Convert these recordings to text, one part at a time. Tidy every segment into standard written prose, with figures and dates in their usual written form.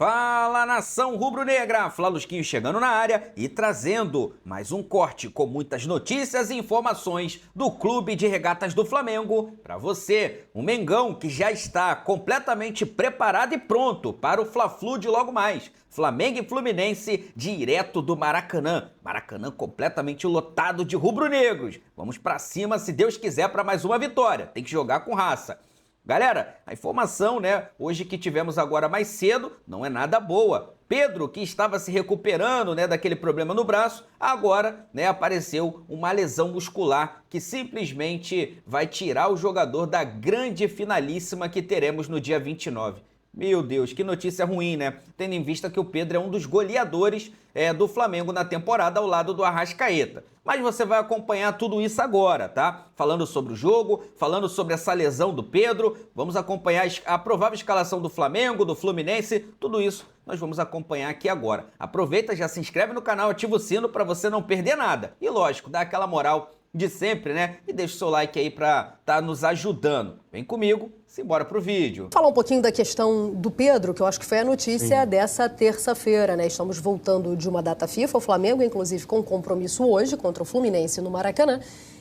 Fala, nação rubro-negra! Flalusquinho chegando na área e trazendo mais um corte com muitas notícias e informações do Clube de Regatas do Flamengo para você, um Mengão que já está completamente preparado e pronto para o Fla-Flu de logo mais. Flamengo e Fluminense direto do Maracanã. Maracanã completamente lotado de rubro-negros. Vamos para cima, se Deus quiser, para mais uma vitória. Tem que jogar com raça. Galera, a informação, hoje que tivemos agora mais cedo, não é nada boa. Pedro, que estava se recuperando, daquele problema no braço, agora, apareceu uma lesão muscular que simplesmente vai tirar o jogador da grande finalíssima que teremos no dia 29. Meu Deus, que notícia ruim, Tendo em vista que o Pedro é um dos goleadores do Flamengo na temporada ao lado do Arrascaeta. Mas você vai acompanhar tudo isso agora, tá? Falando sobre o jogo, falando sobre essa lesão do Pedro, vamos acompanhar a provável escalação do Flamengo, do Fluminense, tudo isso nós vamos acompanhar aqui agora. Aproveita, já se inscreve no canal, ativa o sino para você não perder nada. E lógico, dá aquela moral de sempre, E deixa o seu like aí pra tá nos ajudando. Vem comigo, simbora pro vídeo. Falar um pouquinho da questão do Pedro, que eu acho que foi a notícia dessa terça-feira, Estamos voltando de uma data FIFA, o Flamengo, inclusive, com compromisso hoje contra o Fluminense no Maracanã.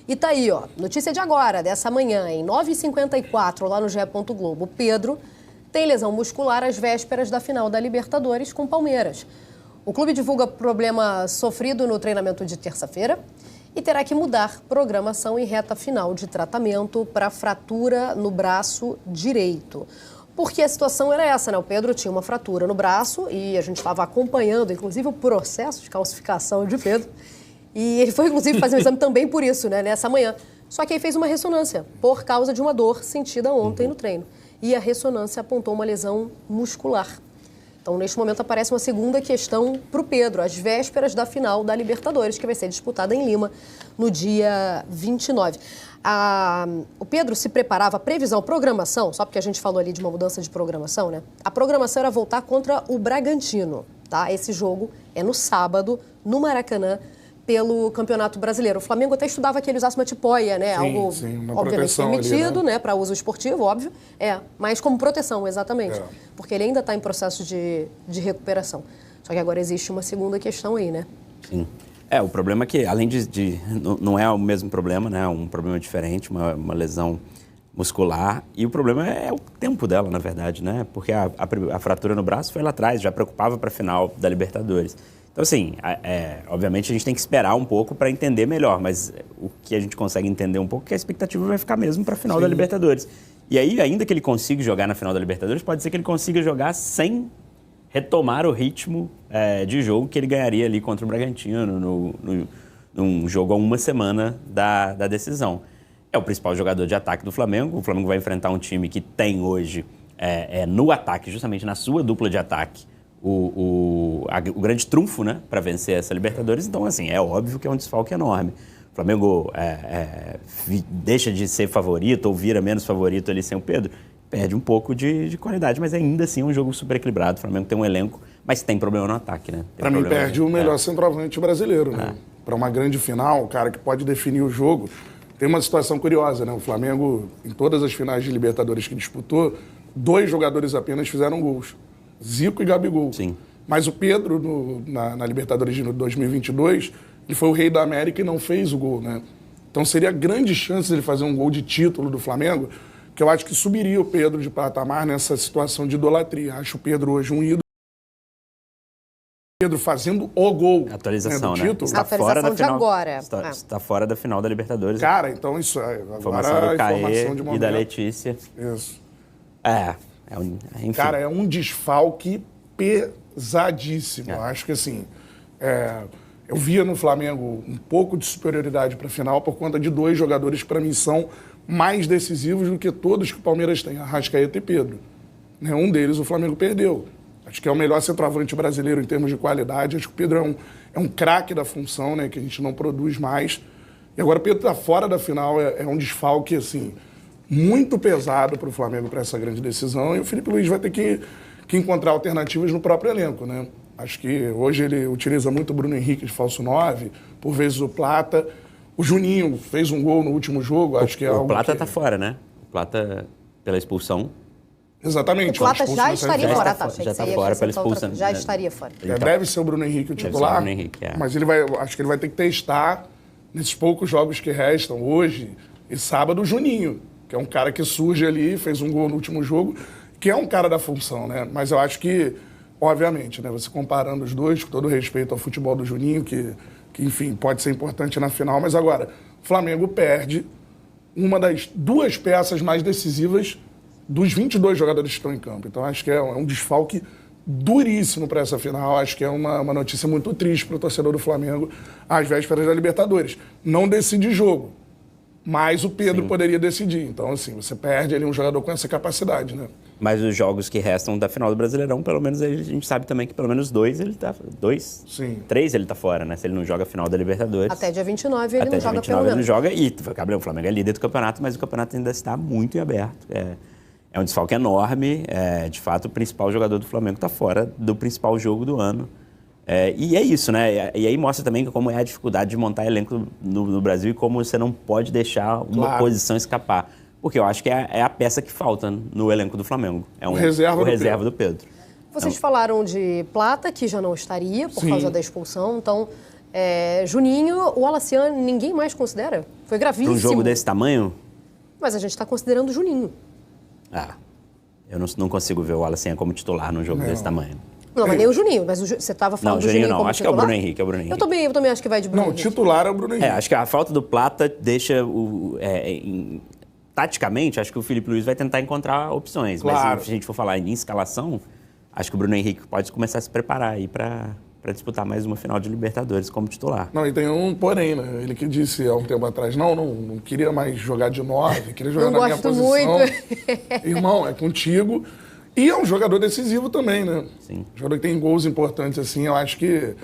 E tá aí, notícia de agora, dessa manhã, em 9h54, lá no GE. Globo. O Pedro tem lesão muscular às vésperas da final da Libertadores com o Palmeiras. O clube divulga problema sofrido no treinamento de terça-feira e terá que mudar programação em reta final de tratamento para fratura no braço direito. Porque a situação era essa, O Pedro tinha uma fratura no braço e a gente estava acompanhando, inclusive, o processo de calcificação de Pedro. E ele foi, inclusive, fazer um exame também por isso, nessa manhã. Só que aí fez uma ressonância por causa de uma dor sentida ontem no treino. E a ressonância apontou uma lesão muscular. Então, neste momento, aparece uma segunda questão para o Pedro, às vésperas da final da Libertadores, que vai ser disputada em Lima no dia 29. O Pedro se preparava, a programação, só porque a gente falou ali de uma mudança de programação, A programação era voltar contra o Bragantino, tá? Esse jogo é no sábado, no Maracanã, pelo Campeonato Brasileiro. O Flamengo até estudava que ele usasse uma tipóia, Algo, uma obviamente, permitido, ali, para uso esportivo, óbvio. Mas como proteção, exatamente. Porque ele ainda está em processo de recuperação. Só que agora existe uma segunda questão aí, Sim. O problema é que, além não é o mesmo problema, É um problema diferente, uma lesão muscular. E o problema é o tempo dela, na verdade, Porque a fratura no braço foi lá atrás, já preocupava para a final da Libertadores. Então, assim, obviamente a gente tem que esperar um pouco para entender melhor, mas o que a gente consegue entender um pouco é que a expectativa vai ficar mesmo para a final da Libertadores. E aí, ainda que ele consiga jogar na final da Libertadores, pode ser que ele consiga jogar sem retomar o ritmo de jogo que ele ganharia ali contra o Bragantino, num jogo a uma semana da decisão. É o principal jogador de ataque do Flamengo. O Flamengo vai enfrentar um time que tem hoje, no ataque, justamente na sua dupla de ataque, o grande trunfo, para vencer essa Libertadores. Então, assim, é óbvio que é um desfalque enorme. O Flamengo deixa de ser favorito ou vira menos favorito ali sem o Pedro, perde um pouco de qualidade, mas ainda assim é um jogo super equilibrado. O Flamengo tem um elenco, mas tem problema no ataque, Para mim, perde o melhor centroavante brasileiro, Para uma grande final, o cara que pode definir o jogo. Tem uma situação curiosa, O Flamengo, em todas as finais de Libertadores que disputou, 2 jogadores apenas fizeram gols. Zico e Gabigol. Sim. Mas o Pedro, na Libertadores de 2022, ele foi o rei da América e não fez o gol, Então seria grande chance de ele fazer um gol de título do Flamengo, que eu acho que subiria o Pedro de patamar nessa situação de idolatria. Acho o Pedro hoje um ídolo. Pedro fazendo o gol atualização, do título. Está fora da final. Agora. Está fora da final da Libertadores. Cara, então isso é informação do Caê e da Letícia. Isso. Enfim. Cara, é um desfalque pesadíssimo. Acho que, assim, eu via no Flamengo um pouco de superioridade para a final por conta de 2 jogadores que, para mim, são mais decisivos do que todos que o Palmeiras tem, Arrascaeta e Pedro. Um deles o Flamengo perdeu. Acho que é o melhor centroavante brasileiro em termos de qualidade. Acho que o Pedro é um craque da função, que a gente não produz mais. E agora o Pedro está fora da final, é um desfalque, assim, muito pesado para o Flamengo para essa grande decisão, e o Felipe Luiz vai ter que encontrar alternativas no próprio elenco, Acho que hoje ele utiliza muito o Bruno Henrique de falso 9, por vezes o Plata. O Juninho fez um gol no último jogo, acho que é algo O Plata está fora, O Plata, pela expulsão, Exatamente. O Plata foi expulso já nessa estaria final. fora, tá? Achei Já que tá você ia fora pela acrescentar outra expulsão, coisa. Já né? estaria fora. Deve ser o Bruno Henrique o ser o titular, Bruno Henrique, é. mas acho que ele vai ter que testar nesses poucos jogos que restam hoje e sábado o Juninho, que é um cara que surge ali, fez um gol no último jogo, que é um cara da função, né? Mas eu acho que, obviamente, né, você comparando os dois, com todo respeito ao futebol do Juninho, que enfim, pode ser importante na final, mas agora, o Flamengo perde uma das duas peças mais decisivas dos 22 jogadores que estão em campo. Então, acho que é um desfalque duríssimo para essa final. Acho que é uma notícia muito triste para o torcedor do Flamengo às vésperas da Libertadores. Não decide jogo, mas o Pedro poderia decidir. Então, assim, você perde ali um jogador com essa capacidade, né? Mas os jogos que restam da final do Brasileirão, pelo menos a gente sabe também que pelo menos três ele tá fora, né? Se ele não joga a final da Libertadores. Até dia 29 ele Até não dia joga 29 pelo ele não menos. joga e, Gabriel, o Flamengo é líder do campeonato, mas o campeonato ainda está muito em aberto. É um desfalque enorme. De fato, o principal jogador do Flamengo está fora do principal jogo do ano. E é isso, né? E aí mostra também como é a dificuldade de montar elenco no Brasil e como você não pode deixar uma posição escapar. Porque eu acho que é a peça que falta no elenco do Flamengo. É O reserva do Pedro. Vocês falaram de Plata, que já não estaria por Sim. causa da expulsão. Então, Juninho, o Alaciano, ninguém mais considera? Foi gravíssimo. Para um jogo desse tamanho, Mas a gente está considerando o Juninho. eu não consigo ver o Wallace como titular num jogo desse tamanho. Não, mas nem o Juninho. Mas você estava falando do Juninho Juninho não. como Acho que é o titular? Bruno Henrique. Eu também acho que vai de Bruno Não, o Henrique. titular é o Bruno Henrique. Acho que a falta do Plata deixa taticamente, acho que o Felipe Luiz vai tentar encontrar opções. Claro. Mas se a gente for falar em escalação, acho que o Bruno Henrique pode começar a se preparar aí para disputar mais uma final de Libertadores como titular. Não, e tem um porém, né? Ele que disse há um tempo atrás, não queria mais jogar de 9, queria jogar Não na minha gosto posição. muito. Irmão, é contigo. E é um jogador decisivo também, né? Sim. Jogador que tem gols importantes, assim, eu acho que...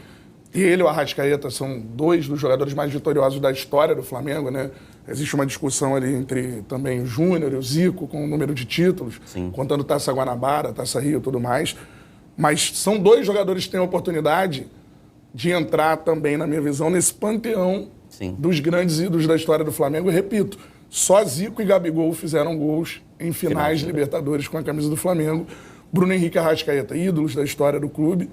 E ele e o Arrascaeta são dois dos jogadores mais vitoriosos da história do Flamengo, né? Existe uma discussão ali entre também o Júnior e o Zico, com o número de títulos, contando Taça Guanabara, Taça Rio e tudo mais. Mas são dois jogadores que têm a oportunidade de entrar também, na minha visão, nesse panteão dos grandes ídolos da história do Flamengo. E repito, só Zico e Gabigol fizeram gols em finais de Libertadores com a camisa do Flamengo. Bruno Henrique e Arrascaeta, ídolos da história do clube.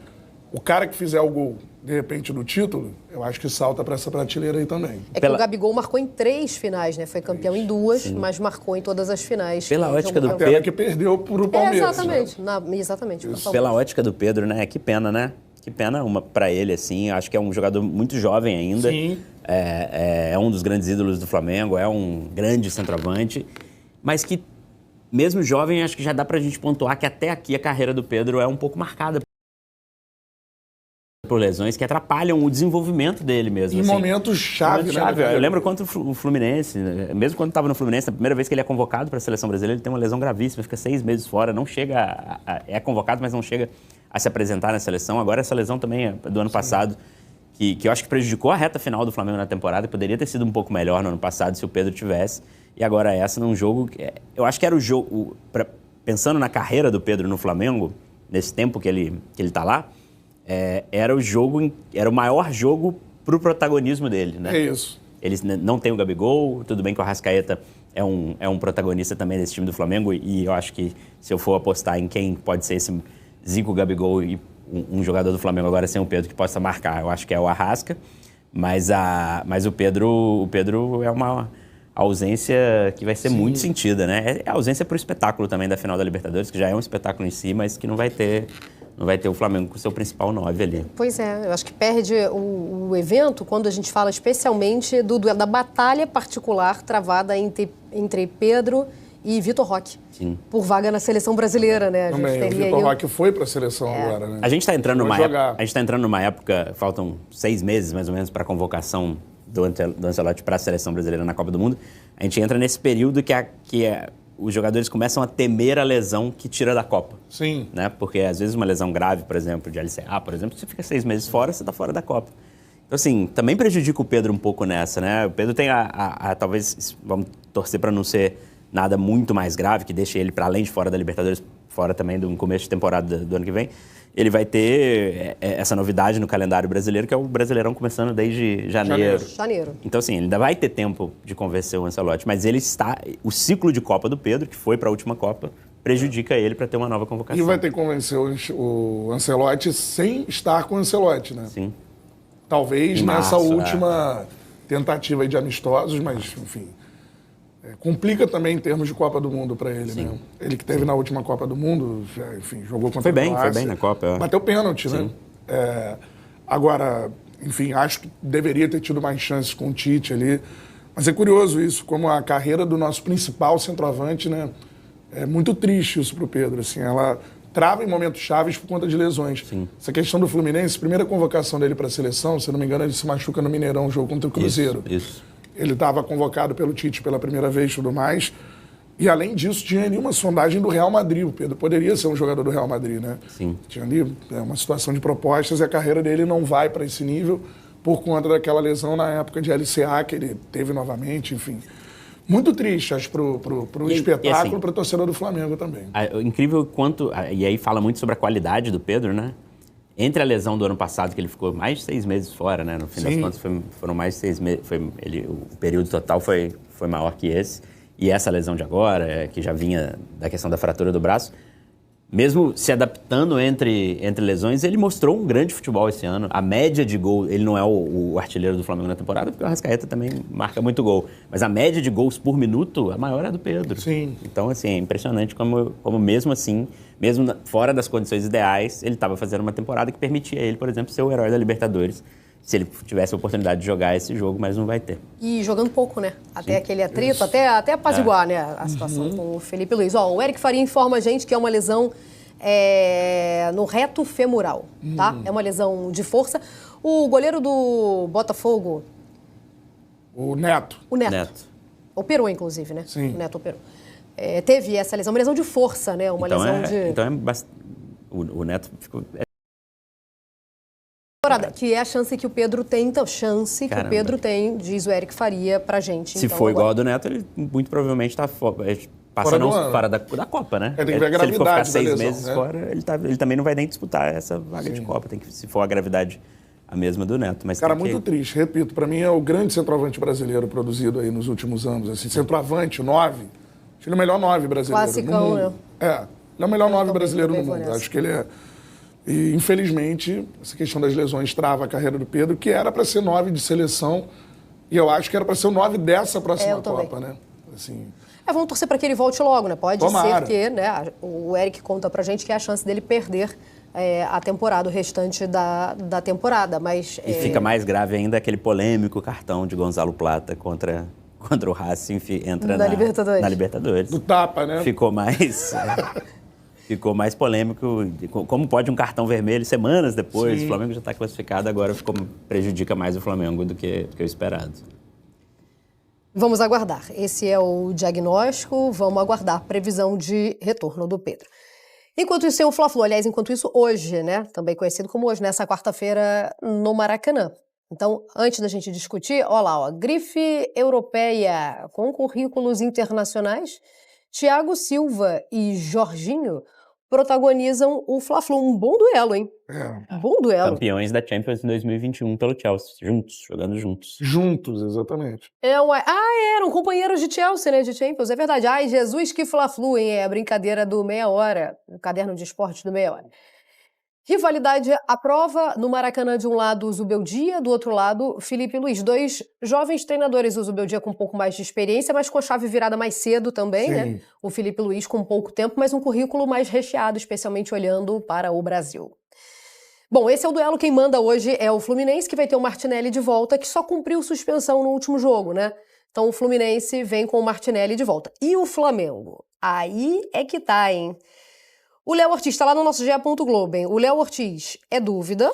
O cara que fizer o gol, de repente, do título, eu acho que salta para essa prateleira aí também. Que o Gabigol marcou em 3 finais, né? Foi campeão em 2, mas marcou em todas as finais. Pela ótica do Pena que perdeu pro Palmeiras. Exatamente. Exatamente. Pela ótica do Pedro, né? Que pena, né? Que pena para ele, assim. Acho que é um jogador muito jovem ainda. Sim. É um dos grandes ídolos do Flamengo, é um grande centroavante. Mas que, mesmo jovem, acho que já dá pra gente pontuar que até aqui a carreira do Pedro é um pouco marcada por lesões que atrapalham o desenvolvimento dele mesmo. Em momentos chave, né? Eu lembro contra o Fluminense, mesmo quando estava no Fluminense, na primeira vez que ele é convocado para a seleção brasileira, ele tem uma lesão gravíssima, fica 6 meses fora, não chega, é convocado, mas não chega a se apresentar na seleção. Agora essa lesão também é do ano passado, que eu acho que prejudicou a reta final do Flamengo na temporada, e poderia ter sido um pouco melhor no ano passado se o Pedro tivesse. E agora essa num jogo, eu acho que era o jogo, pensando na carreira do Pedro no Flamengo, nesse tempo que ele está lá, era o maior jogo pro protagonismo dele, né? É isso. Ele não tem o Gabigol, tudo bem que o Arrascaeta é um protagonista também desse time do Flamengo, e eu acho que se eu for apostar em quem pode ser esse Zico, Gabigol e um jogador do Flamengo agora sem o Pedro que possa marcar, eu acho que é o Arrasca, mas o Pedro é uma ausência que vai ser muito sentida, né? É a ausência pro espetáculo também da final da Libertadores, que já é um espetáculo em si, mas que não vai ter o Flamengo com o seu principal 9 ali. Pois é, eu acho que perde o evento quando a gente fala especialmente da batalha particular travada entre Pedro e Vitor Roque. Sim. Por vaga na seleção brasileira, né? O Vitor Roque foi para a seleção agora, né? A gente está entrando numa época, faltam 6 meses mais ou menos para a convocação do Ancelotti para a seleção brasileira na Copa do Mundo. A gente entra nesse período que os jogadores começam a temer a lesão que tira da Copa. Sim. Né? Porque às vezes uma lesão grave, por exemplo, de LCA, por exemplo, você fica 6 meses fora, você está fora da Copa. Então, assim, também prejudica o Pedro um pouco nessa, né? O Pedro tem talvez, vamos torcer para não ser nada muito mais grave, que deixe ele para além de fora da Libertadores, fora também do começo de temporada do ano que vem. Ele vai ter essa novidade no calendário brasileiro, que é o Brasileirão começando desde janeiro. Então, assim, ele ainda vai ter tempo de convencer o Ancelotti, mas o ciclo de Copa do Pedro, que foi para a última Copa, prejudica ele para ter uma nova convocação. E vai ter que convencer o Ancelotti sem estar com o Ancelotti, né? Sim. Talvez Em nessa março, última tentativa aí de amistosos, mas, enfim... complica também em termos de Copa do Mundo para ele, né? Ele que teve na última Copa do Mundo, enfim, jogou contra a Croácia. Foi bem na Copa. Bateu pênalti, né? Agora, enfim, acho que deveria ter tido mais chances com o Tite ali. Mas é curioso isso, como a carreira do nosso principal centroavante, né? É muito triste isso pro Pedro, assim, ela trava em momentos chaves por conta de lesões. Sim. Essa questão do Fluminense, primeira convocação dele para a seleção, se não me engano, ele se machuca no Mineirão, jogo contra o Cruzeiro. Isso. Ele estava convocado pelo Tite pela primeira vez e tudo mais. E, além disso, tinha ali uma sondagem do Real Madrid. O Pedro poderia ser um jogador do Real Madrid, né? Sim. Tinha ali uma situação de propostas e a carreira dele não vai para esse nível por conta daquela lesão na época de LCA que ele teve novamente, enfim. Muito triste, acho, pro espetáculo, assim, pro torcedor do Flamengo também. Incrível quanto... E aí fala muito sobre a qualidade do Pedro, né? Entre a lesão do ano passado, que ele ficou mais de 6 meses fora, né? No fim das contas, foram mais de 6 meses. O período total foi maior que esse. E essa lesão de agora, que já vinha da questão da fratura do braço, mesmo se adaptando entre lesões, ele mostrou um grande futebol esse ano. A média de gol, ele não é o artilheiro do Flamengo na temporada, porque o Arrascaeta também marca muito gol. Mas a média de gols por minuto, a maior é a do Pedro. Sim. Então, assim, é impressionante como mesmo assim, fora das condições ideais, ele estava fazendo uma temporada que permitia ele, por exemplo, ser o herói da Libertadores. Se ele tivesse a oportunidade de jogar esse jogo, mas não vai ter. E jogando pouco, né? Até aquele atrito, até apaziguar, né, a situação com o Felipe Luiz. Ó, o Eric Faria informa a gente que é uma lesão no reto femoral, tá? É uma lesão de força. O goleiro do Botafogo... O Neto. O Neto. Operou, inclusive, né? Sim. O Neto operou. Teve essa lesão, uma lesão de força, né? Uma lesão de... O Neto ficou... Que é a chance que o Pedro tem, então, que o Pedro tem, diz o Eric Faria pra gente. Se então, for agora... igual ao do Neto, ele muito provavelmente está passando fora da Copa, né? Tem que ver a se ele for ficar gravidade 6 da lesão, meses né? fora, ele também não vai nem disputar essa vaga de Copa. Se for a gravidade a mesma do Neto. Mas cara, muito triste. Repito, pra mim é o grande centroavante brasileiro produzido aí nos últimos anos. Assim, centroavante, 9. Acho que ele é o melhor 9 brasileiro Classicão, no mundo. né? Ele é o melhor 9 brasileiro no também mundo. nessa. Acho que ele é... E, infelizmente, essa questão das lesões trava a carreira do Pedro, que era para ser 9 de seleção, e eu acho que era para ser o 9 dessa próxima Copa, né? Assim... vamos torcer para que ele volte logo, né? Pode Tomara. ser que, né? O Eric conta pra gente que é a chance dele perder a temporada, o restante da temporada, mas... E fica mais grave ainda aquele polêmico cartão de Gonzalo Plata contra o Racing, entra na Libertadores. Do tapa, né? Ficou mais polêmico. Como pode um cartão vermelho semanas depois? Sim. O Flamengo já está classificado, agora prejudica mais o Flamengo do que o esperado. Vamos aguardar. Esse é o diagnóstico. Vamos aguardar previsão de retorno do Pedro. Enquanto isso, tem o Fla-Flu. Aliás, enquanto isso, hoje, né? Também conhecido como hoje, nessa quarta-feira, no Maracanã. Então, antes da gente discutir, olha lá, grife europeia com currículos internacionais. Thiago Silva e Jorginho protagonizam o Fla-Flu. Um bom duelo, hein? Bom duelo. Campeões da Champions em 2021 pelo Chelsea, jogando juntos. Juntos, exatamente. Eram companheiros de Chelsea, né, de Champions, é verdade. Ai, Jesus, que Fla-Flu, hein? É a brincadeira do Meia Hora, o caderno de esportes do Meia Hora. Rivalidade à prova, no Maracanã de um lado o Zubeldia, do outro lado Felipe Luiz. 2 jovens treinadores, o Zubeldia com um pouco mais de experiência, mas com a chave virada mais cedo também, né? O Felipe Luiz com pouco tempo, mas um currículo mais recheado, especialmente olhando para o Brasil. Bom, esse é o duelo, quem manda hoje é o Fluminense, que vai ter o Martinelli de volta, que só cumpriu suspensão no último jogo, né? Então o Fluminense vem com o Martinelli de volta. E o Flamengo? Aí é que tá, hein? O Léo Ortiz está lá no nosso GE.globo, hein? O Léo Ortiz é dúvida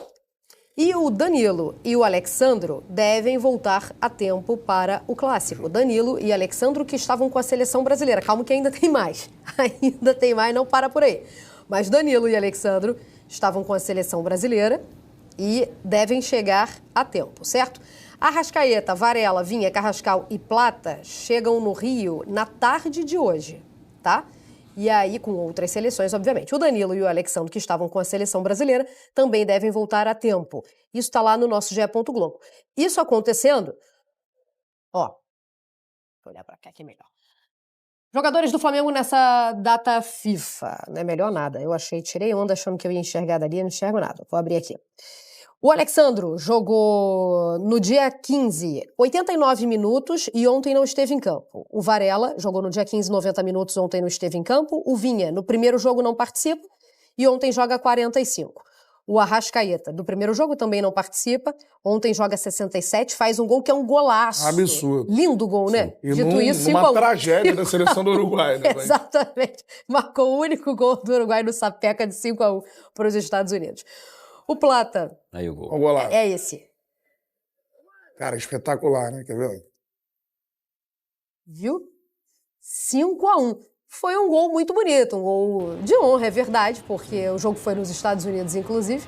e o Danilo e o Alexandro devem voltar a tempo para o Clássico. Danilo e Alexandro que estavam com a seleção brasileira. Calma que ainda tem mais. Ainda tem mais, não para por aí. Mas Danilo e Alexandro estavam com a seleção brasileira e devem chegar a tempo, certo? Arrascaeta, Varela, Vinha, Carrascal e Plata chegam no Rio na tarde de hoje, tá? E aí, com outras seleções, obviamente. O Danilo e o Alexandre, que estavam com a seleção brasileira, também devem voltar a tempo. Isso está lá no nosso GE.globo. Isso acontecendo... Ó, vou olhar para cá que é melhor. Jogadores do Flamengo nessa data FIFA, não é melhor nada. Eu tirei onda achando que eu ia enxergar dali, não enxergo nada. Vou abrir aqui. O Alexandro jogou no dia 15, 89 minutos e ontem não esteve em campo. O Varela jogou no dia 15, 90 minutos, ontem não esteve em campo. O Vinha, no primeiro jogo não participa e ontem joga 45. O Arrascaeta, do primeiro jogo, também não participa. Ontem joga 67, faz um gol que é um golaço. Absurdo. Lindo gol, né? E Dito isso, numa tragédia da seleção do Uruguai, né? Exatamente. Marcou o único gol do Uruguai no sapeca de 5-1 para os Estados Unidos. O Plata. Aí o gol. O golaço. É esse. Cara, espetacular, né? Quer ver? Viu? 5-1. Foi um gol muito bonito, um gol de honra, é verdade, porque o jogo foi nos Estados Unidos, inclusive.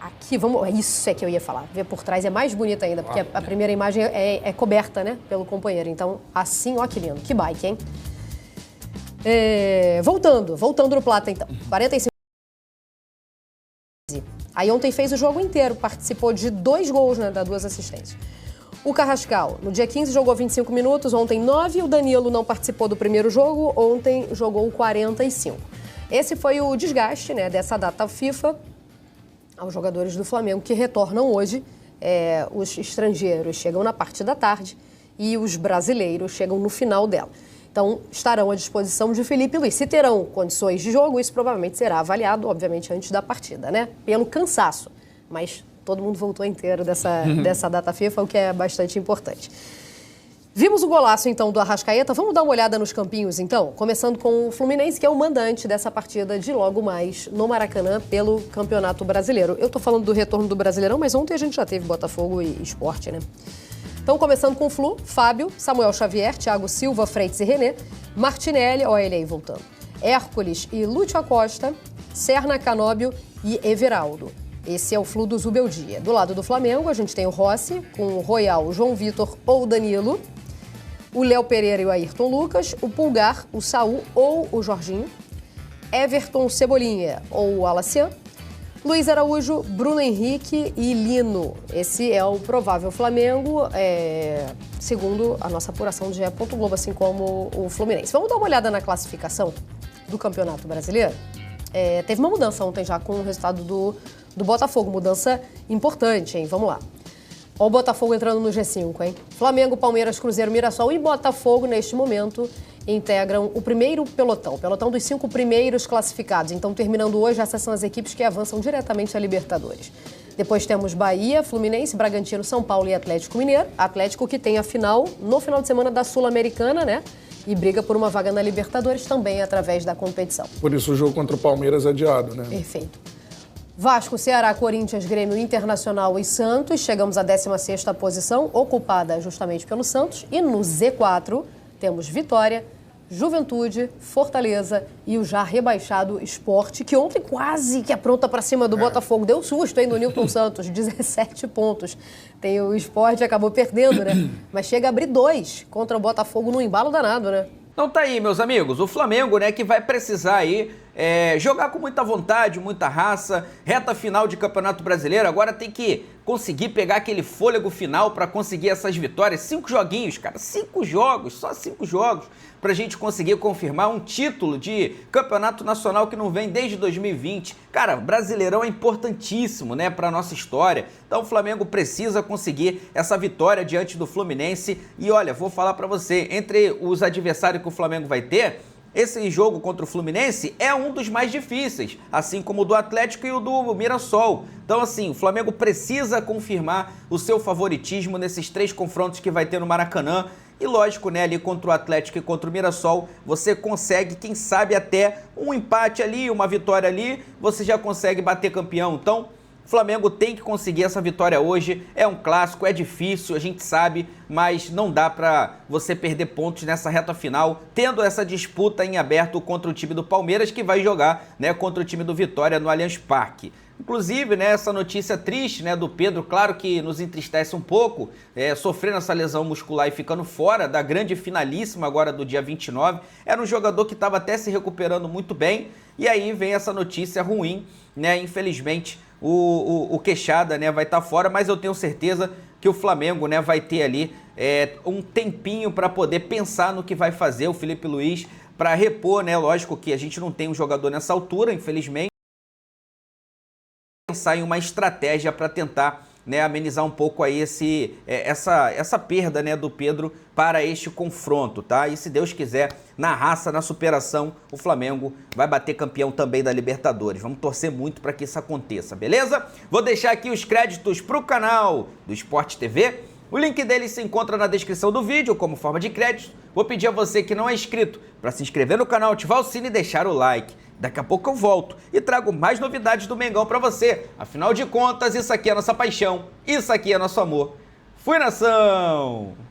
Aqui, isso é que eu ia falar. Ver por trás é mais bonito ainda, porque a primeira imagem é coberta, né, pelo companheiro. Então, assim, ó que lindo. Que bike, hein? Voltando no Plata, então. 45. Aí ontem fez o jogo inteiro, participou de 2 gols, né, das 2 assistências. O Carrascal, no dia 15, jogou 25 minutos, ontem 9. O Danilo não participou do primeiro jogo, ontem jogou 45. Esse foi o desgaste, né, dessa data FIFA aos jogadores do Flamengo que retornam hoje. Os estrangeiros chegam na parte da tarde e os brasileiros chegam no final dela. Então, estarão à disposição de Felipe Luiz. Se terão condições de jogo, isso provavelmente será avaliado, obviamente, antes da partida, né? Pelo cansaço. Mas todo mundo voltou inteiro dessa data FIFA, o que é bastante importante. Vimos o golaço, então, do Arrascaeta. Vamos dar uma olhada nos campinhos, então? Começando com o Fluminense, que é o mandante dessa partida de logo mais no Maracanã pelo Campeonato Brasileiro. Eu tô falando do retorno do Brasileirão, mas ontem a gente já teve Botafogo e Sport, né? Então, começando com o Flu, Fábio, Samuel Xavier, Thiago Silva, Freitas e René, Martinelli, olha ele aí voltando, Hércules e Lúcio Acosta, Serna, Canóbio e Everaldo. Esse é o Flu do Zubeldia. Do lado do Flamengo, a gente tem o Rossi, com o Royal, o João Vitor ou o Danilo, o Léo Pereira e o Ayrton Lucas, o Pulgar, o Saul ou o Jorginho, Everton, Cebolinha ou o Alacian, Luiz Araújo, Bruno Henrique e Lino. Esse é o provável Flamengo, segundo a nossa apuração de GE. Globo, assim como o Fluminense. Vamos dar uma olhada na classificação do Campeonato Brasileiro? Teve uma mudança ontem já com o resultado do Botafogo. Mudança importante, hein? Vamos lá. Olha o Botafogo entrando no G5, hein? Flamengo, Palmeiras, Cruzeiro, Mirassol e Botafogo, neste momento, integram o primeiro pelotão. Pelotão dos 5 primeiros classificados. Então, terminando hoje, essas são as equipes que avançam diretamente à Libertadores. Depois temos Bahia, Fluminense, Bragantino, São Paulo e Atlético Mineiro. Atlético que tem a final no final de semana da Sul-Americana, né? E briga por uma vaga na Libertadores também através da competição. Por isso o jogo contra o Palmeiras é adiado, né? Perfeito. Vasco, Ceará, Corinthians, Grêmio, Internacional e Santos. Chegamos à 16ª posição, ocupada justamente pelo Santos. E no Z4 temos Vitória, Juventude, Fortaleza e o já rebaixado Sport, que ontem quase que apronta para cima do Botafogo. Deu susto, hein, do Nilton Santos, 17 pontos. Tem o Sport, acabou perdendo, né? Mas chega a abrir 2 contra o Botafogo no embalo danado, né? Então tá aí, meus amigos, o Flamengo, né, que vai precisar aí jogar com muita vontade, muita raça, reta final de Campeonato Brasileiro, agora tem que conseguir pegar aquele fôlego final para conseguir essas vitórias. 5 joguinhos, cara, 5 jogos, só 5 jogos, pra gente conseguir confirmar um título de Campeonato Nacional que não vem desde 2020. Cara, Brasileirão é importantíssimo, né, pra nossa história. Então o Flamengo precisa conseguir essa vitória diante do Fluminense. E olha, vou falar pra você, entre os adversários que o Flamengo vai ter, esse jogo contra o Fluminense é um dos mais difíceis, assim como o do Atlético e o do Mirassol. Então, assim, o Flamengo precisa confirmar o seu favoritismo nesses 3 confrontos que vai ter no Maracanã. E lógico, né, ali contra o Atlético e contra o Mirassol, você consegue, quem sabe, até um empate ali, uma vitória ali, você já consegue bater campeão. Então, o Flamengo tem que conseguir essa vitória hoje. É um clássico, é difícil, a gente sabe, mas não dá pra você perder pontos nessa reta final, tendo essa disputa em aberto contra o time do Palmeiras, que vai jogar, né, contra o time do Vitória no Allianz Parque. Inclusive, né, essa notícia triste, né, do Pedro, claro que nos entristece um pouco, sofrendo essa lesão muscular e ficando fora da grande finalíssima agora do dia 29. Era um jogador que estava até se recuperando muito bem, e aí vem essa notícia ruim, né, infelizmente o Queixada, né, vai estar fora, mas eu tenho certeza que o Flamengo, né, vai ter ali um tempinho para poder pensar no que vai fazer o Felipe Luiz para repor, né? Lógico que a gente não tem um jogador nessa altura, infelizmente. Pensar em uma estratégia para tentar, né, amenizar um pouco aí essa perda, né, do Pedro para este confronto, tá? E se Deus quiser, na raça, na superação, o Flamengo vai bater campeão também da Libertadores. Vamos torcer muito para que isso aconteça, beleza? Vou deixar aqui os créditos para o canal do Sport TV. O link dele se encontra na descrição do vídeo como forma de crédito. Vou pedir a você que não é inscrito para se inscrever no canal, ativar o sino e deixar o like. Daqui a pouco eu volto e trago mais novidades do Mengão para você. Afinal de contas, isso aqui é nossa paixão, isso aqui é nosso amor. Fui, nação!